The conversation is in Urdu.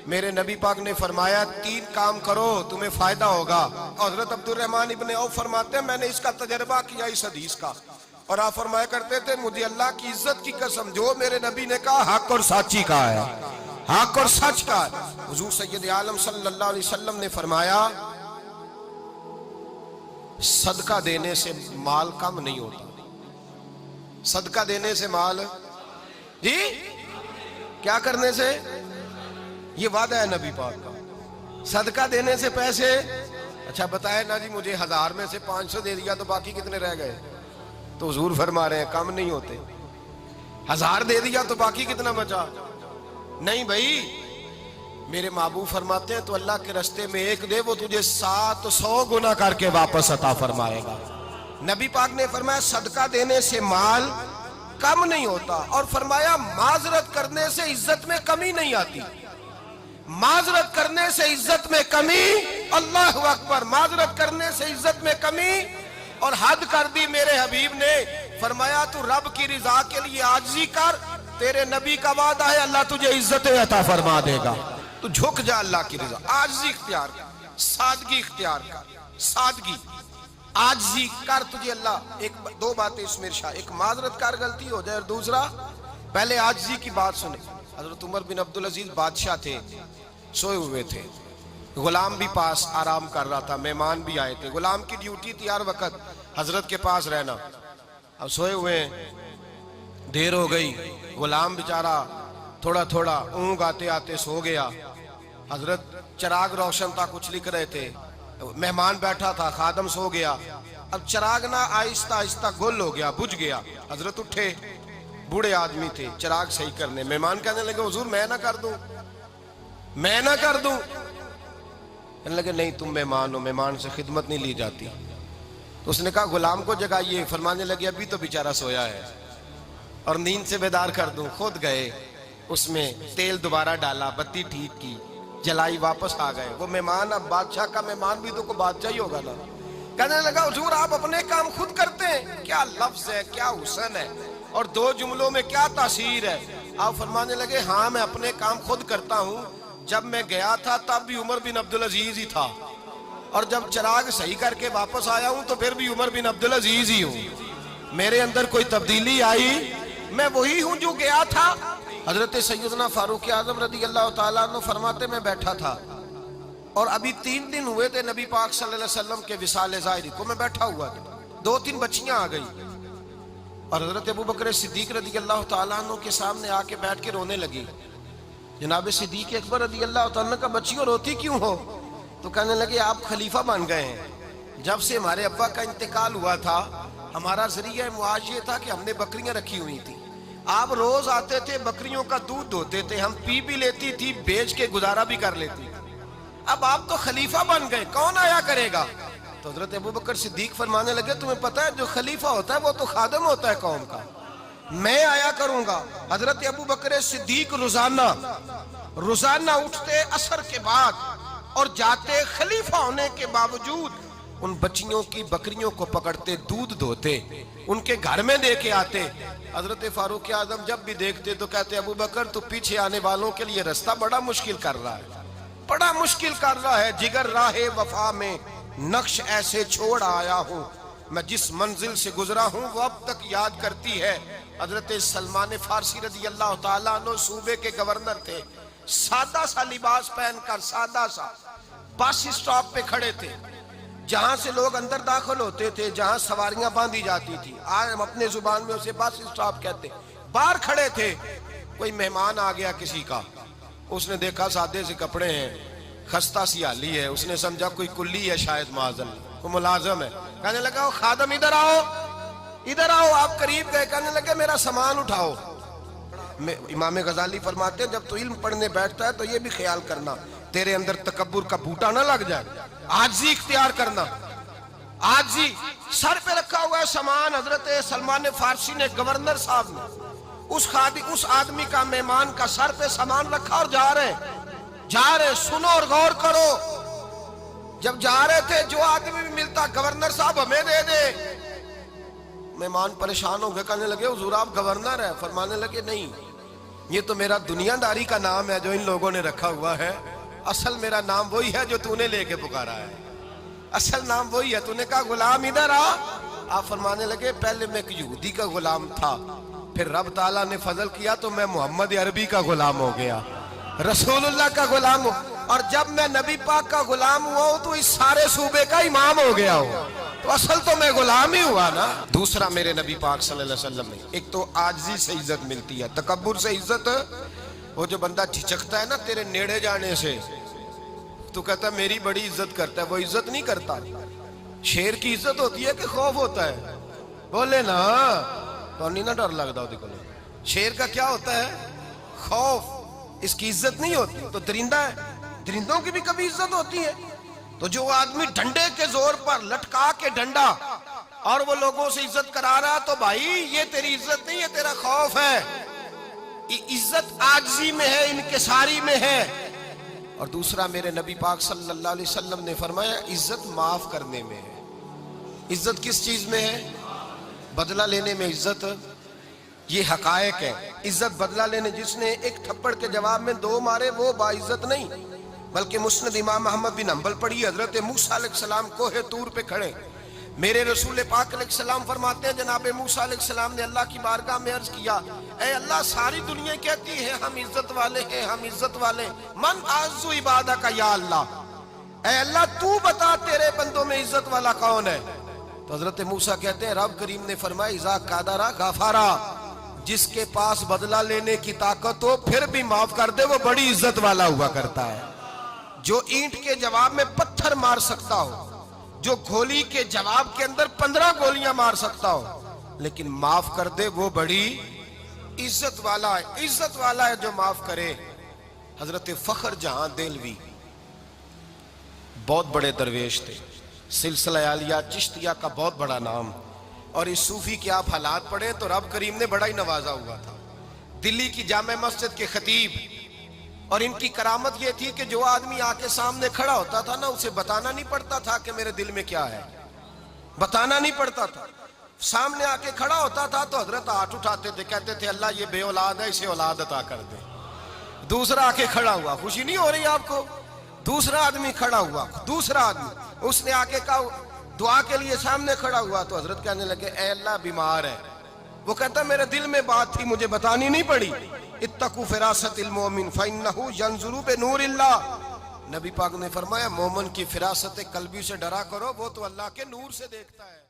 میرے نبی پاک نے فرمایا 3 کام کرو تمہیں فائدہ ہوگا. حضرت عبدالرحمن ابن عوف فرماتے ہیں میں نے اس کا تجربہ کیا اس حدیث کا, اور آپ فرمایا کرتے تھے مجھے اللہ کی عزت کی قسم جو میرے نبی نے کہا حق اور سچی کہا ہے, حق اور سچ کا ہے. حضور سید عالم صلی اللہ علیہ وسلم نے فرمایا صدقہ دینے سے مال کم نہیں ہوتا. صدقہ دینے سے مال جی کیا کرنے سے, یہ وعدہ ہے نبی پاک کا. صدقہ دینے سے پیسے, اچھا بتائے نا جی مجھے 1000 میں سے 500 دے دیا تو باقی کتنے رہ گئے, تو حضور فرما رہے ہیں کم نہیں ہوتے. 1000 دے دیا تو باقی کتنا بچا, نہیں بھائی. میرے محبوب فرماتے ہیں تو اللہ کے رستے میں 1 دے وہ تجھے 700 گنا کر کے واپس عطا فرمائے گا. نبی پاک نے فرمایا صدقہ دینے سے مال کم نہیں ہوتا, اور فرمایا معذرت کرنے سے عزت میں کمی نہیں آتی. معذرت کرنے سے عزت میں کمی, اللہ اکبر, معذرت کرنے سے عزت میں کمی. اور حد کر دی میرے حبیب نے, فرمایا تو رب کی رضا کے لیے عاجزی کر, تیرے نبی کا وعدہ ہے اللہ تجھے عزت عطا فرما دے گا. تو جھک جا اللہ کی رضا, عاجزی اختیار کر, سادگی اختیار کر, سادگی عاجزی کر, تجھے اللہ 2 باتیں اس میں ارشاد, ایک معذرت کر غلطی ہو جائے, اور دوسرا پہلے عاجزی کی بات سنیں. حضرت عمر بن عبدالعزیز بادشاہ تھے, سوئے ہوئے تھے, غلام بھی پاس آرام کر رہا تھا, مہمان بھی آئے تھے. غلام کی ڈیوٹی تھی ہر وقت حضرت کے پاس رہنا. اب سوئے ہوئے ہیں, دیر ہو گئی, غلام بیچارہ تھوڑا تھوڑا اونگ آتے آتے سو گیا. حضرت چراغ روشن تھا, کچھ لکھ رہے تھے, مہمان بیٹھا تھا, خادم سو گیا. اب چراغ نہ آہستہ آہستہ گل ہو گیا, بجھ گیا. حضرت اٹھے, بوڑھے آدمی تھے, چراغ صحیح کرنے. مہمان کہنے لگے حضور میں نہ کر دوں, میں نہ کر دوں. کہنے لگے نہیں تم مہمان ہو, مہمان سے خدمت نہیں لی جاتی. تو اس نے کہا غلام کو جگائیے. فرمانے لگے ابھی تو بیچارہ سویا ہے اور نیند سے بیدار کر دوں. خود گئے, اس میں تیل دوبارہ ڈالا, بتی ٹھیک کی, جلائی, واپس آ گئے. وہ مہمان, اب بادشاہ کا مہمان بھی تو کوئی بادشاہ ہی ہوگا نا. کہنے لگا حضور آپ اپنے کام خود کرتے ہیں, کیا لفظ ہے, کیا حسن ہے, اور 2 جملوں میں کیا تاثیر ہے. آپ فرمانے لگے ہاں میں اپنے کام خود کرتا ہوں. جب میں گیا تھا تب بھی عمر بن عبدالعزیز ہی تھا, اور جب چراغ صحیح کر کے واپس آیا ہوں تو پھر بھی عمر بن عبدالعزیز ہی ہوں. میرے اندر کوئی تبدیلی آئی, میں وہی ہوں جو گیا تھا. حضرت سیدنا فاروق اعظم رضی اللہ تعالیٰ عنہ فرماتے میں بیٹھا تھا, اور ابھی 3 دن ہوئے تھے نبی پاک صلی اللہ علیہ وسلم کے وصال ظاہری کو. میں بیٹھا ہوا تھا, 2-3 بچیاں آ گئی, اور حضرت ابو بکر صدیق رضی اللہ تعالیٰ عنہ کے سامنے آ کے بیٹھ کے رونے لگی. جناب صدیق اکبر رضی اللہ تعالیٰ عنہ کا بچیوں روتی کیوں ہو؟ تو کہنے لگے آپ خلیفہ بن گئے ہیں. جب سے ہمارے ابا کا انتقال ہوا تھا ہمارا ذریعہ معاش یہ تھا کہ ہم نے بکریاں رکھی ہوئی تھی. آپ روز آتے تھے, بکریوں کا دودھ دھوتے تھے, ہم پی بھی لیتی تھی, بیچ کے گزارا بھی کر لیتی. اب آپ تو خلیفہ بن گئے, کون آیا کرے گا؟ تو حضرت ابو بکر صدیق فرمانے لگے تمہیں پتہ ہے جو خلیفہ ہوتا ہے وہ تو خادم ہوتا ہے قوم کا, میں آیا کروں گا. حضرت ابو بکر صدیق روزانہ اٹھتے عصر کے بعد اور جاتے, خلیفہ ہونے کے باوجود ان بچیوں کی بکریوں کو پکڑتے, دودھ دھوتے, ان کے گھر میں دے کے آتے. حضرت فاروق اعظم جب بھی دیکھتے تو کہتے ابو بکر تو پیچھے آنے والوں کے لیے رستہ بڑا مشکل کر رہا ہے, بڑا مشکل کر رہا ہے. جگر راہ وفا میں نقش ایسے چھوڑ آیا ہوں, میں جس منزل سے گزرا ہوں وہ اب تک یاد کرتی ہے. حضرت سلمان فارسی رضی اللہ تعالیٰ عنہ صوبے کے گورنر تھے, سادہ سا لباس پہن کر, سادہ سا, بس اسٹاپ پہ کھڑے تھے, جہاں سے لوگ اندر داخل ہوتے تھے, جہاں سواریاں باندھی جاتی تھی, آج ہم اپنے زبان میں اسے بس اسٹاپ کہتے. باہر کھڑے تھے, کوئی مہمان آ گیا کسی کا, اس نے دیکھا سادے سے کپڑے ہیں, خستہ سی حالی ہے, اس نے سمجھا کوئی کلی ہے شاید, معاذ اللہ کوئی ملازم ہے. کہنے لگا خادم ادھر آؤ, ادھر آؤ. آپ قریب گئے, کہنے لگے میرا سامان اٹھاؤ. امام غزالی فرماتے ہیں جب تو علم پڑھنے بیٹھتا ہے تو یہ بھی خیال کرنا تیرے اندر تکبر کا بوٹا نہ لگ جائے, عاجزی اختیار کرنا. عاجزی, سر پہ رکھا ہوا ہے سامان. حضرت سلمان فارسی نے, گورنر صاحب نے, اس آدمی کا, مہمان کا سر پہ سامان رکھا اور جا رہے. سنو اور غور کرو. جب جا رہے تھے جو آدمی بھی ملتا گورنر صاحب ہمیں دے دے. مہمان پریشان ہو گئے, کہنے لگے حضور آپ گورنر ہیں؟ فرمانے لگے نہیں, یہ تو میرا دنیا داری کا نام ہے جو ان لوگوں نے رکھا ہوا ہے، اصل میرا نام وہی ہے جو تو نے لے کے پکارا ہے، اصل نام وہی ہے۔ تو نے کہا غلام ادھر آ، آپ فرمانے لگے پہلے میں ایک یہودی کا غلام تھا، پھر رب تعالیٰ نے فضل کیا تو میں محمد عربی کا غلام ہو گیا، رسول اللہ کا غلام ہوں، اور جب میں نبی پاک کا غلام ہوا ہوں تو اس سارے صوبے کا امام ہو گیا ہوں، تو اصل تو میں غلام ہی ہوا نا۔ دوسرا میرے نبی پاک صلی اللہ علیہ وسلم نے ایک تو عاجزی سے عزت ملتی ہے، تکبر سے عزت، وہ جو بندہ جھجکتا ہے نا تیرے نیڑے جانے سے، تو کہتا ہے میری بڑی عزت کرتا ہے، وہ عزت نہیں کرتا۔ شیر کی عزت ہوتی ہے کہ خوف ہوتا ہے؟ بولے نا، تو نہیں نہ ڈر لگتا ہوتی کو۔ شیر کا کیا ہوتا ہے؟ خوف، اس کی عزت نہیں ہوتی۔ تو درندہ ہے، درندوں کی بھی کبھی عزت ہوتی ہے؟ تو جو آدمی ڈنڈے کے زور پر لٹکا کے ڈنڈا اور وہ لوگوں سے عزت کرا رہا، تو بھائی یہ تیری عزت نہیں ہے، تیرا خوف ہے۔ عزت عاجزی میں ہے، انکساری میں ہے۔ اور دوسرا میرے نبی پاک صلی اللہ علیہ وسلم نے فرمایا عزت معاف کرنے میں ہے۔ عزت کس چیز میں ہے؟ بدلہ لینے میں عزت، یہ حقائق ہے۔ عزت بدلہ لینے، جس نے ایک تھپڑ کے جواب میں 2 مارے وہ باعزت نہیں، بلکہ مسند امام احمد بن حنبل پڑھی، حضرت موسیٰ علیہ السلام کوہ طور پہ کھڑے، میرے رسول پاک علیہ السلام فرماتے ہیں جناب موسیٰ علیہ السلام نے اللہ کی بارگاہ میں عرض کیا، اے اللہ ساری دنیا کہتی ہے ہم عزت والے ہیں، ہم عزت والے، من اعز عبادک یا اللہ، اے اللہ تو بتا تیرے بندوں میں عزت والا کون ہے؟ تو حضرت موسیٰ کہتے ہیں رب کریم نے فرمایا اذا قادر غفارا، جس کے پاس بدلہ لینے کی طاقت ہو پھر بھی معاف کر دے وہ بڑی عزت والا ہوا کرتا ہے۔ جو اینٹ کے جواب میں پتھر مار سکتا ہو، جو گولی کے جواب کے اندر 15 گولیاں مار سکتا ہو، لیکن معاف کر دے وہ بڑی عزت والا ہے۔ عزت والا ہے جو معاف کرے۔ حضرت فخر جہاں دہلوی بہت بڑے درویش تھے، سلسلہ عالیہ چشتیہ کا بہت بڑا نام، اور اس صوفی کے آپ حالات پڑھیں تو رب کریم نے بڑا ہی نوازا ہوا تھا۔ دلی کی جامع مسجد کے خطیب، اور ان کی کرامت یہ تھی کہ جو آدمی آ کے سامنے کھڑا ہوتا تھا نا اسے بتانا نہیں پڑتا تھا کہ میرے دل میں کیا ہے، بتانا نہیں پڑتا تھا۔ سامنے آ کے کھڑا ہوتا تھا تو حضرت ہاتھ اٹھاتے تھے، کہتے تھے اللہ یہ بے اولاد ہے اسے اولاد عطا کر دے۔ دوسرا آ کے کھڑا ہوا، خوشی نہیں ہو رہی آپ کو؟ دوسرا آدمی کھڑا ہوا، دوسرا آدمی، اس نے آ کے کہا دعا کے لیے سامنے کھڑا ہوا تو حضرت کہنے لگے اے اللہ بیمار ہے، وہ کہتا میرے دل میں بات تھی مجھے بتانی نہیں پڑی، اتقوا فراست المومن فإنہ ینظر بنور اللہ، نبی پاک نے فرمایا مومن کی فراست قلبی سے ڈرا کرو، وہ تو اللہ کے نور سے دیکھتا ہے۔